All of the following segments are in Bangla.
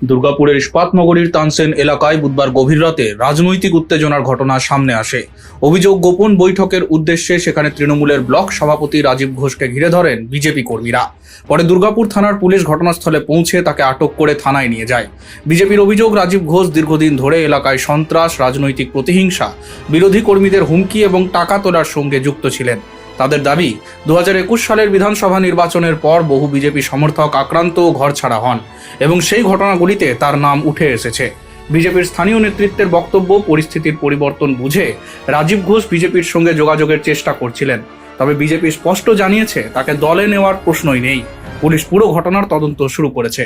দুর্গাপুরের ইস্পাত নগরীর তানসেন এলাকায় বুধবার গভীর রাতে রাজনৈতিক উত্তেজনার ঘটনা সামনে আসে। অভিযোগ, গোপন বৈঠকের উদ্দেশ্যে সেখানে তৃণমূলের ব্লক সভাপতি রাজীব ঘোষকে ঘিরে ধরেন বিজেপি কর্মীরা। পরে দুর্গাপুর থানার পুলিশ ঘটনাস্থলে পৌঁছে তাকে আটক করে থানায় নিয়ে যায়। বিজেপির অভিযোগ, রাজীব ঘোষ দীর্ঘদিন ধরে এলাকায় সন্ত্রাস, রাজনৈতিক প্রতিহিংসা, বিরোধী কর্মীদের হুমকি এবং টাকা তোলার সঙ্গে যুক্ত ছিলেন। তাদের দাবি, 2021 সালের বিধানসভা নির্বাচনের পর বহু বিজেপি সমর্থক আক্রান্ত ও ঘরছাড়া হন এবং সেই ঘটনাগুলিতে তার নাম উঠে এসেছে। বিজেপির স্থানীয় নেতৃত্বের বক্তব্য, পরিস্থিতির পরিবর্তন বুঝে রাজীব ঘোষ বিজেপির সঙ্গে যোগাযোগের চেষ্টা করছিলেন। তবে বিজেপি স্পষ্ট জানিয়েছে তাকে দলে নেওয়ার প্রশ্নই নেই। পুলিশ পুরো ঘটনার তদন্ত শুরু করেছে।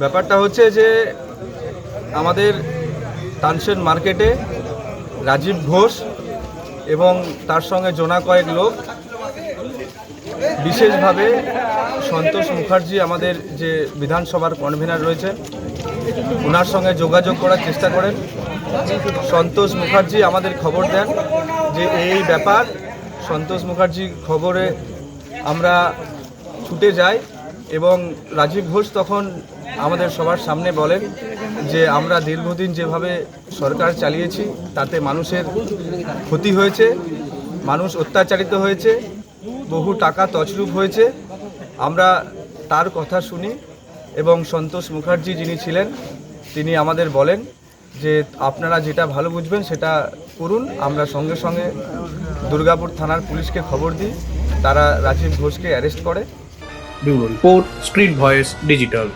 ব্যাপারটা হচ্ছে যে আমাদের তানসেন মার্কেটে রাজীব ঘোষ এবং তার সঙ্গে জোনা কয়েক লোক, বিশেষভাবে সন্তোষ মুখার্জি আমাদের যে বিধানসভার কনভেনার রয়েছে, ওনার সঙ্গে যোগাযোগ করার চেষ্টা করেন। সন্তোষ মুখার্জি আমাদের খবর দেন যে এই ব্যাপার। সন্তোষ মুখার্জি খবরে আমরা ছুটে যাই এবং রাজীব ঘোষ তখন আমাদের সবার সামনে বলেন যে আমরা দীর্ঘদিন যেভাবে সরকার চালিয়েছি তাতে মানুষের ক্ষতি হয়েছে, মানুষ অত্যাচারিত হয়েছে, বহু টাকা তছরূপ হয়েছে। আমরা তার কথা শুনি এবং সন্তোষ মুখার্জি যিনি ছিলেন তিনি আমাদের বলেন যে আপনারা যেটা ভালো বুঝবেন সেটা করুন। আমরা সঙ্গে সঙ্গে দুর্গাপুর থানার পুলিশকে খবর দিই, তারা রাজীব ঘোষকে অ্যারেস্ট করে। Bureau report, street voice digital.